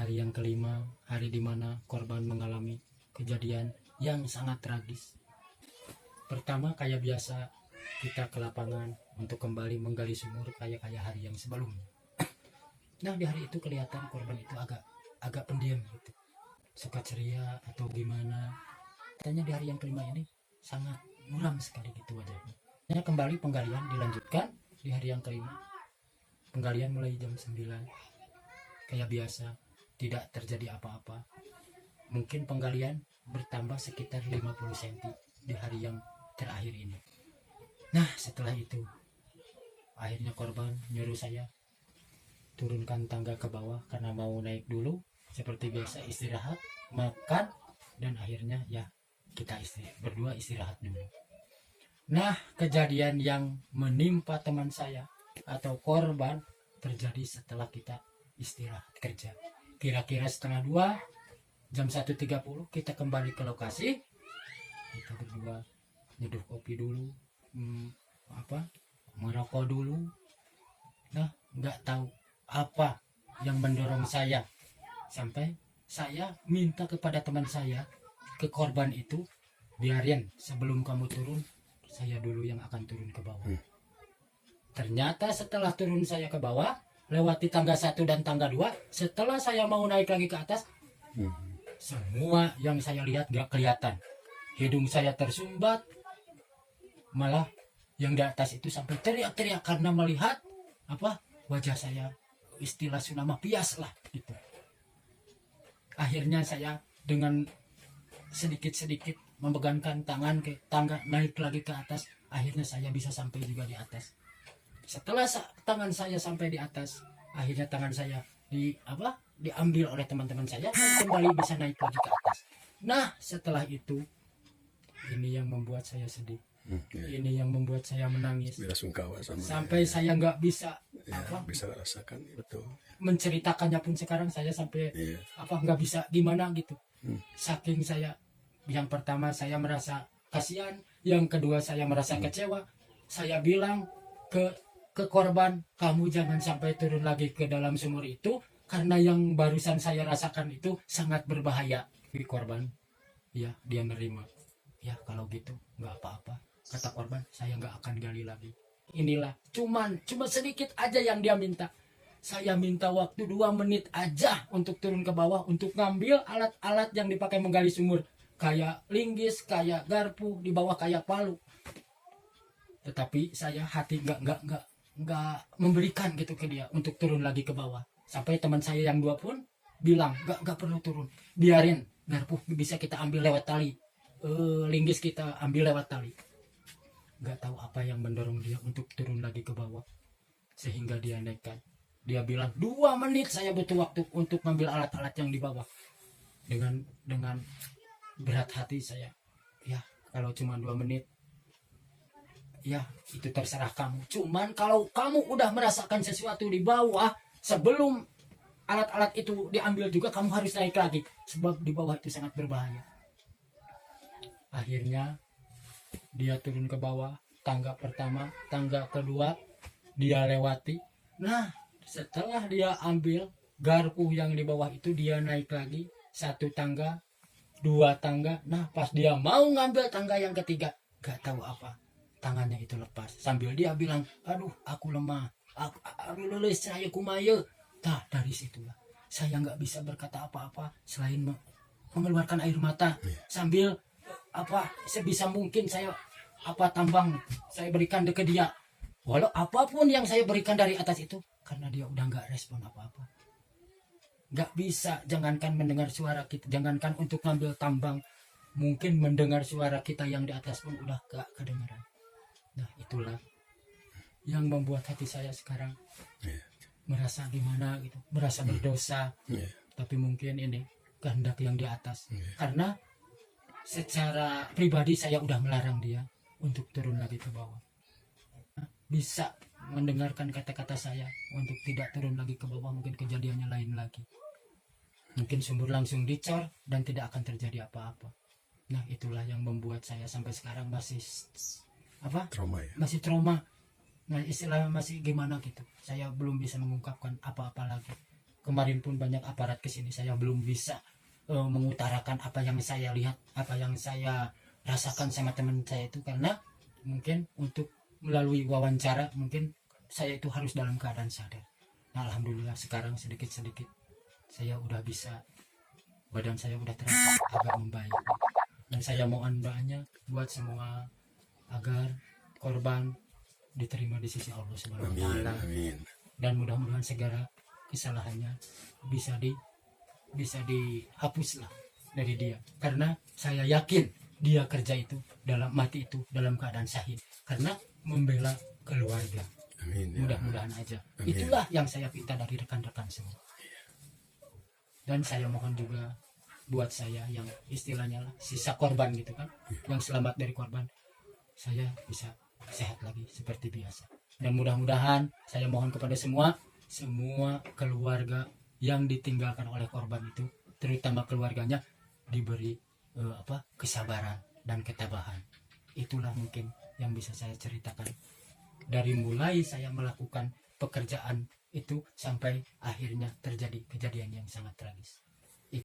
hari yang kelima, hari di mana korban mengalami kejadian yang sangat tragis. Pertama, kayak biasa kita ke lapangan untuk kembali menggali sumur kayak hari yang sebelumnya. Nah, di hari itu kelihatan korban itu agak pendiam gitu, suka ceria atau gimana. Katanya di hari yang kelima ini sangat muram sekali gitu wajahnya. Nah, kembali penggalian dilanjutkan di hari yang kelima. Penggalian mulai jam 9. Kayak biasa, tidak terjadi apa-apa. Mungkin penggalian bertambah sekitar 50 cm di hari yang terakhir ini. Nah, setelah itu akhirnya korban nyuruh saya turunkan tangga ke bawah karena mau naik dulu seperti biasa, istirahat, makan, dan akhirnya ya kita berdua istirahat dulu. Nah, kejadian yang menimpa teman saya atau korban terjadi setelah kita istirahat kerja. Kira-kira setengah 2, jam 1.30 kita kembali ke lokasi. Kita berdua nyeduh kopi dulu, merokok dulu. Nah, nggak tahu apa yang mendorong saya sampai saya minta kepada teman saya, ke korban itu, biarin sebelum kamu turun, saya dulu yang akan turun ke bawah. Ternyata setelah turun saya ke bawah, lewati tangga 1 dan tangga 2, setelah saya mau naik lagi ke atas, semua yang saya lihat gak kelihatan. Hidung saya tersumbat, malah yang di atas itu sampai teriak-teriak karena melihat wajah saya, istilah Sunama pias lah gitu. Akhirnya saya dengan sedikit-sedikit memegangkan tangan ke tangga, naik lagi ke atas. Akhirnya saya bisa sampai juga di atas. Setelah tangan saya sampai di atas, akhirnya tangan saya diambil oleh teman-teman saya dan kembali bisa naik lagi ke atas. Nah, setelah itu ini yang membuat saya sedih. Ini yang membuat saya menangis. Sampai saya nggak bisa bisa rasakan, betul. Menceritakannya pun sekarang saya sampai nggak bisa gimana gitu. Saking saya, yang pertama saya merasa kasihan, yang kedua saya merasa kecewa. Saya bilang ke korban, kamu jangan sampai turun lagi ke dalam sumur itu karena yang barusan saya rasakan itu sangat berbahaya. Di korban, ya dia nerima. Ya kalau gitu nggak apa-apa, kata korban, saya nggak akan gali lagi. Inilah cuma sedikit aja yang dia minta. Saya minta waktu 2 menit aja untuk turun ke bawah untuk ngambil alat-alat yang dipakai menggali sumur, kayak linggis, kayak garpu, di bawah kayak palu. Tetapi saya hati nggak memberikan gitu ke dia untuk turun lagi ke bawah. Sampai teman saya yang 2 pun bilang nggak perlu turun, biarin garpu bisa kita ambil lewat tali, linggis kita ambil lewat tali. Nggak tahu apa yang mendorong dia untuk turun lagi ke bawah sehingga dia nekat. Dia bilang 2 menit saya butuh waktu untuk ngambil alat-alat yang di bawah. Dengan berat hati saya, ya kalau cuma 2 menit, ya itu terserah kamu. Cuman kalau kamu udah merasakan sesuatu di bawah, sebelum alat-alat itu diambil juga kamu harus naik lagi, sebab di bawah itu sangat berbahaya. Akhirnya dia turun ke bawah, tangga pertama, tangga kedua dia lewati. Nah, setelah dia ambil garpu yang di bawah itu, dia naik lagi 1 tangga, 2 tangga. Nah, pas dia mau ngambil tangga yang ketiga, gak tahu apa, tangannya itu lepas. Sambil dia bilang, aduh aku lemah, aku lulus saya kumaya. Nah, dari situlah saya nggak bisa berkata apa-apa selain mengeluarkan air mata. Sambil sebisa mungkin saya tambang saya berikan ke dia. Walau apapun yang saya berikan dari atas itu, karena dia udah nggak respon apa-apa. Nggak bisa, jangankan mendengar suara kita, jangankan untuk ngambil tambang, mungkin mendengar suara kita yang di atas pun udah gak kedengaran. Nah, itulah yang membuat hati saya sekarang merasa gimana gitu, merasa berdosa. Tapi mungkin ini kehendak yang di atas. Karena secara pribadi saya udah melarang dia untuk turun lagi ke bawah. Bisa mendengarkan kata-kata saya untuk tidak turun lagi ke bawah, mungkin kejadiannya lain lagi. Mungkin sumur langsung dicor dan tidak akan terjadi apa-apa. Nah, itulah yang membuat saya sampai sekarang masih trauma ya? Masih trauma. Nah, istilahnya masih gimana gitu. Saya belum bisa mengungkapkan apa-apa lagi. kemarin pun banyak aparat kesini, saya belum bisa mengutarakan apa yang saya lihat, apa yang saya rasakan sama teman saya itu, karena mungkin untuk melalui wawancara mungkin saya itu harus dalam keadaan sadar. Nah, alhamdulillah sekarang sedikit-sedikit saya udah bisa, badan saya udah terasa agak membaik. Dan saya mohon doanya buat semua agar korban diterima di sisi Allah Subhanahu wa taala. Amin. Dan mudah-mudahan segera kesalahannya bisa dihapus lah dari dia. Karena saya yakin dia kerja itu mati itu dalam keadaan syahid karena membela keluarga. Amin. Mudah-mudahan aja. Amin. Itulah yang saya minta dari rekan-rekan semua. Dan saya mohon juga buat saya yang istilahnya lah sisa korban gitu kan, yang selamat dari korban, saya bisa sehat lagi seperti biasa. Dan mudah-mudahan saya mohon kepada semua keluarga yang ditinggalkan oleh korban itu, terutama keluarganya, diberi kesabaran dan ketabahan. Itulah mungkin yang bisa saya ceritakan dari mulai saya melakukan pekerjaan itu sampai akhirnya terjadi kejadian yang sangat tragis.